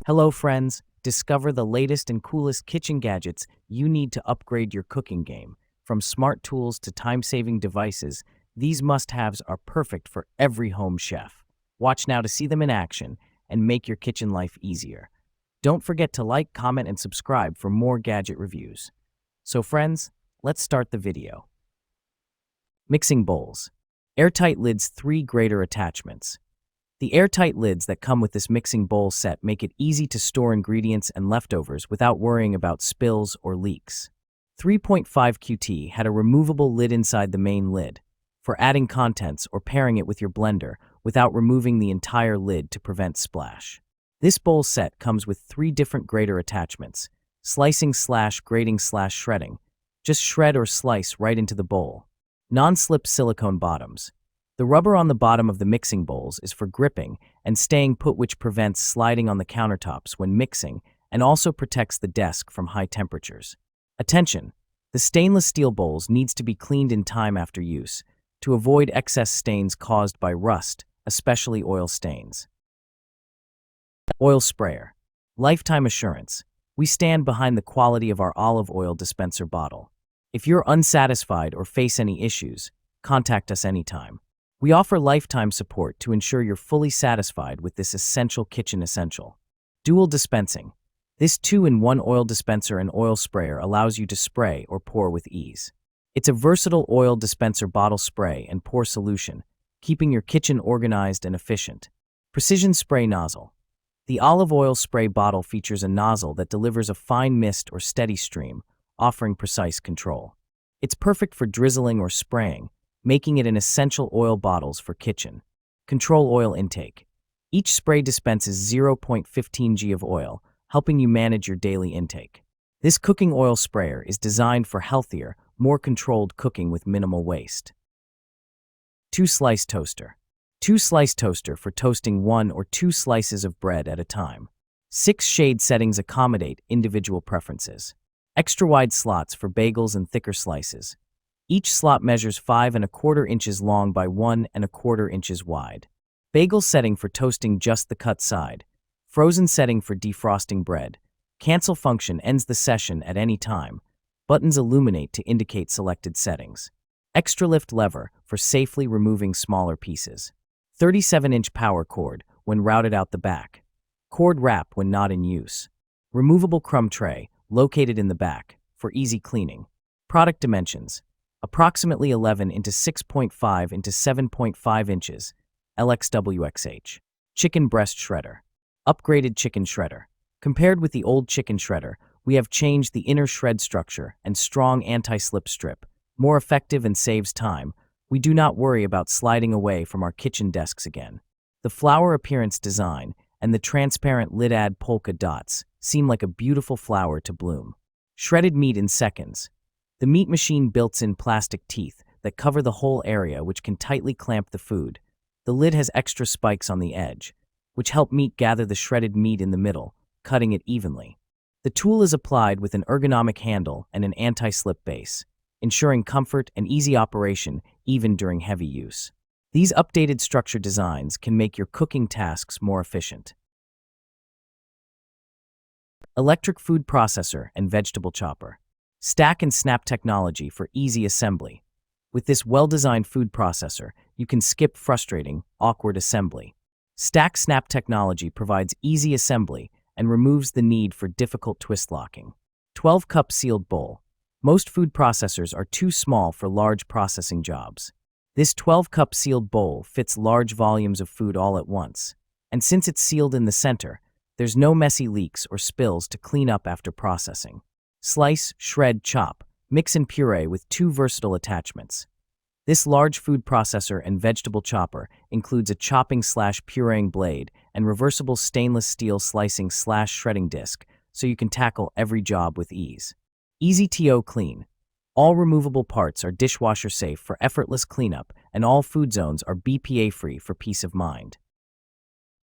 Hello friends, discover the latest and coolest kitchen gadgets you need to upgrade your cooking game. From smart tools to time-saving devices, these must-haves are perfect for every home chef. Watch now to see them in action and make your kitchen life easier. Don't forget to like, comment, and subscribe for more gadget reviews. So friends, let's start the video. Mixing bowls. Airtight lids 3 greater attachments. The airtight lids that come with this mixing bowl set make it easy to store ingredients and leftovers without worrying about spills or leaks. 3.5 QT had a removable lid inside the main lid for adding contents or pairing it with your blender without removing the entire lid to prevent splash. This bowl set comes with 3 different grater attachments: slicing/grating/shredding. Just shred or slice right into the bowl. Non-slip silicone bottoms. The rubber on the bottom of the mixing bowls is for gripping and staying put, which prevents sliding on the countertops when mixing and also protects the desk from high temperatures. Attention! The stainless steel bowls needs to be cleaned in time after use to avoid excess stains caused by rust, especially oil stains. Oil sprayer. Lifetime assurance. We stand behind the quality of our olive oil dispenser bottle. If you're unsatisfied or face any issues, contact us anytime. We offer lifetime support to ensure you're fully satisfied with this essential kitchen essential. Dual dispensing. This 2-in-1 oil dispenser and oil sprayer allows you to spray or pour with ease. It's a versatile oil dispenser bottle spray and pour solution, keeping your kitchen organized and efficient. Precision spray nozzle. The olive oil spray bottle features a nozzle that delivers a fine mist or steady stream, offering precise control. It's perfect for drizzling or spraying, making it an essential oil bottles for kitchen. Control oil intake. Each spray dispenses 0.15 g of oil, helping you manage your daily intake. This cooking oil sprayer is designed for healthier, more controlled cooking with minimal waste. 2-slice toaster. 2-slice toaster for toasting 1 or 2 slices of bread at a time. 6 shade settings accommodate individual preferences. Extra wide slots for bagels and thicker slices. Each slot measures 5¼ inches long by 1¼ inches wide. Bagel setting for toasting just the cut side. Frozen setting for defrosting bread. Cancel function ends the session at any time. Buttons illuminate to indicate selected settings. Extra lift lever for safely removing smaller pieces. 37-inch power cord when routed out the back. Cord wrap when not in use. Removable crumb tray located in the back for easy cleaning. Product dimensions. Approximately 11 into 6.5 into 7.5 inches, LXWXH. Chicken breast shredder. Upgraded chicken shredder. Compared with the old chicken shredder, we have changed the inner shred structure and strong anti-slip strip. More effective and saves time. We do not worry about sliding away from our kitchen desks again. The flower appearance design and the transparent lid add polka dots seem like a beautiful flower to bloom. Shredded meat in seconds. The meat machine built-in plastic teeth that cover the whole area, which can tightly clamp the food. The lid has extra spikes on the edge, which help meat gather the shredded meat in the middle, cutting it evenly. The tool is applied with an ergonomic handle and an anti-slip base, ensuring comfort and easy operation even during heavy use. These updated structure designs can make your cooking tasks more efficient. Electric food processor and vegetable chopper. Stack and snap technology for easy assembly. With this well-designed food processor, you can skip frustrating, awkward assembly. Stack snap technology provides easy assembly and removes the need for difficult twist locking. 12-cup sealed bowl. Most food processors are too small for large processing jobs. This 12-cup sealed bowl fits large volumes of food all at once. And since it's sealed in the center, there's no messy leaks or spills to clean up after processing. Slice, shred, chop, mix and puree with 2 versatile attachments. This large food processor and vegetable chopper includes a chopping/pureeing blade and reversible stainless steel slicing/shredding disc, so you can tackle every job with ease. Easy to clean. All removable parts are dishwasher safe for effortless cleanup, and all food zones are BPA free for peace of mind.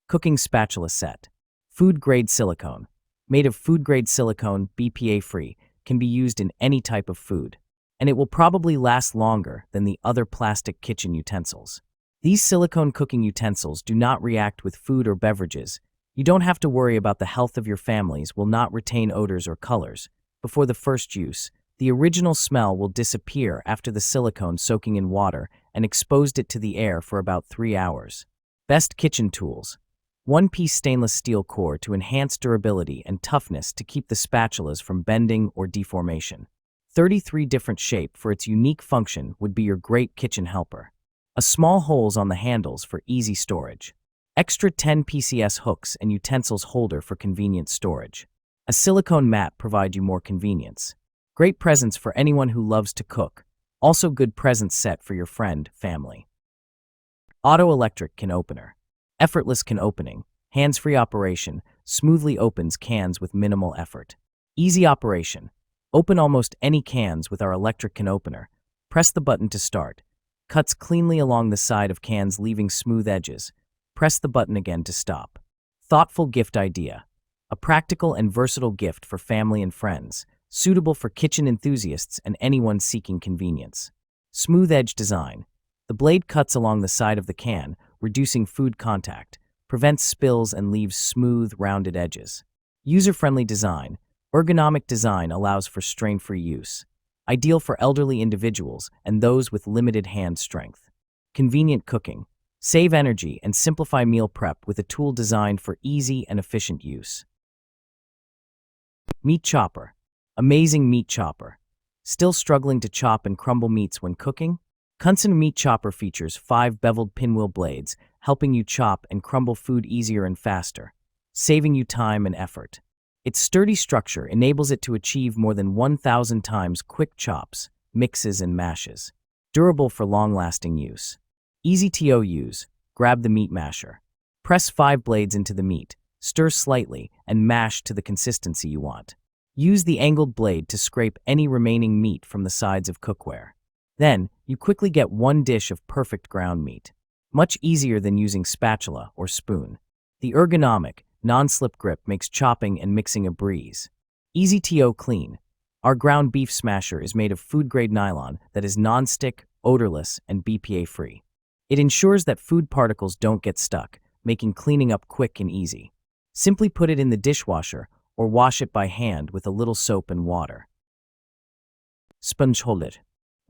Cooking spatula set. Food grade silicone. Made of food-grade silicone, BPA-free, can be used in any type of food, and it will probably last longer than the other plastic kitchen utensils. These silicone cooking utensils do not react with food or beverages, You don't have to worry about the health of your families will not retain odors or colors. Before the first use, the original smell will disappear after the silicone soaking in water and exposed it to the air for about 3 hours. Best kitchen tools. One-piece stainless steel core to enhance durability and toughness to keep the spatulas from bending or deformation. 33 different shape for its unique function would be your great kitchen helper. A small holes on the handles for easy storage. Extra 10 PCS hooks and utensils holder for convenient storage. A silicone mat provide you more convenience. Great presents for anyone who loves to cook. Also good present set for your friend, family. Auto electric can opener. Effortless can opening. Hands-free operation. Smoothly opens cans with minimal effort. Easy operation. Open almost any cans with our electric can opener. Press the button to start. Cuts cleanly along the side of cans leaving smooth edges. Press the button again to stop. Thoughtful gift idea. A practical and versatile gift for family and friends, suitable for kitchen enthusiasts and anyone seeking convenience. Smooth edge design. The blade cuts along the side of the can, reducing food contact, prevents spills and leaves smooth, rounded edges. User-friendly design. Ergonomic design allows for strain-free use. Ideal for elderly individuals and those with limited hand strength. Convenient cooking. Save energy and simplify meal prep with a tool designed for easy and efficient use. Meat chopper. Amazing meat chopper. Still struggling to chop and crumble meats when cooking? Kunson Meat Chopper features 5 beveled pinwheel blades, helping you chop and crumble food easier and faster, saving you time and effort. Its sturdy structure enables it to achieve more than 1,000 times quick chops, mixes, and mashes. Durable for long-lasting use. Easy to use. Grab the meat masher. Press 5 blades into the meat, stir slightly, and mash to the consistency you want. Use the angled blade to scrape any remaining meat from the sides of cookware. Then, you quickly get one dish of perfect ground meat. Much easier than using spatula or spoon. The ergonomic, non-slip grip makes chopping and mixing a breeze. Easy to clean. Our ground beef smasher is made of food-grade nylon that is non-stick, odorless, and BPA-free. It ensures that food particles don't get stuck, making cleaning up quick and easy. Simply put it in the dishwasher or wash it by hand with a little soap and water. Sponge holder.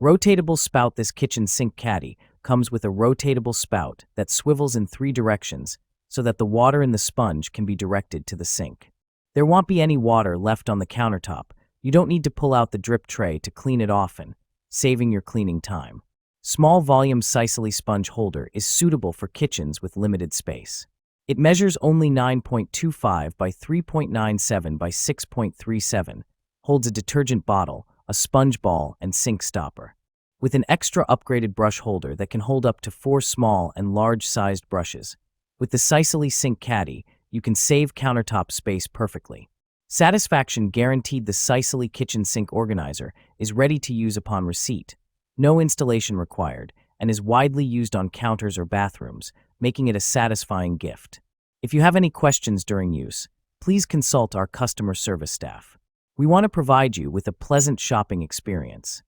Rotatable spout. This kitchen sink caddy comes with a rotatable spout that swivels in 3 directions so that the water in the sponge can be directed to the sink. There won't be any water left on the countertop. You don't need to pull out the drip tray to clean it often, saving your cleaning time. Small volume Sicily sponge holder is suitable for kitchens with limited space. It measures only 9.25 by 3.97 by 6.37, holds a detergent bottle, a sponge ball, and sink stopper. With an extra upgraded brush holder that can hold up to 4 small and large-sized brushes. With the Sicily Sink Caddy, you can save countertop space perfectly. Satisfaction guaranteed. The Sicily Kitchen Sink Organizer is ready to use upon receipt. No installation required, and is widely used on counters or bathrooms, making it a satisfying gift. If you have any questions during use, please consult our customer service staff. We want to provide you with a pleasant shopping experience.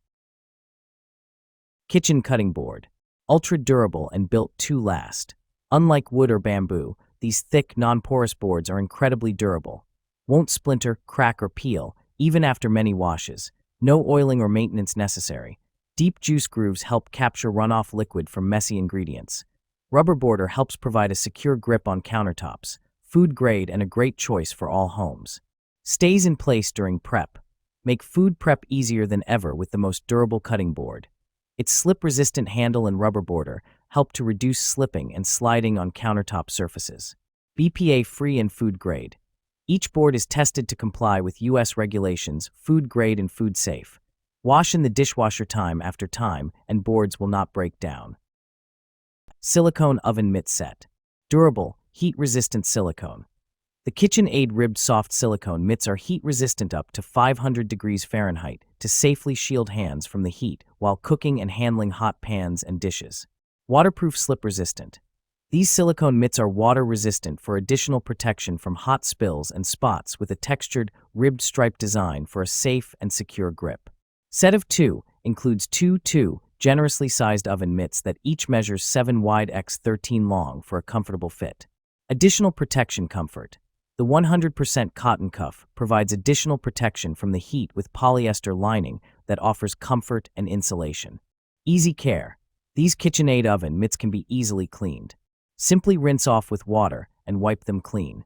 Kitchen cutting board. Ultra durable and built to last. Unlike wood or bamboo, these thick, non-porous boards are incredibly durable. Won't splinter, crack, or peel, even after many washes. No oiling or maintenance necessary. Deep juice grooves help capture runoff liquid from messy ingredients. Rubber border helps provide a secure grip on countertops. Food grade and a great choice for all homes. Stays in place during prep. Make food prep easier than ever with the most durable cutting board. Its slip-resistant handle and rubber border help to reduce slipping and sliding on countertop surfaces. BPA-free and food grade. Each board is tested to comply with U.S. regulations, food grade and food safe. Wash in the dishwasher time after time, and boards will not break down. Silicone oven mitt set. Durable, heat-resistant silicone. The KitchenAid ribbed soft silicone mitts are heat-resistant up to 500 degrees Fahrenheit to safely shield hands from the heat while cooking and handling hot pans and dishes. Waterproof slip-resistant. These silicone mitts are water-resistant for additional protection from hot spills and spots with a textured, ribbed stripe design for a safe and secure grip. Set of 2 includes two generously sized oven mitts that each measures 7 wide x 13 long for a comfortable fit. Additional protection comfort. The 100% cotton cuff provides additional protection from the heat with polyester lining that offers comfort and insulation. Easy care. These KitchenAid oven mitts can be easily cleaned. Simply rinse off with water and wipe them clean.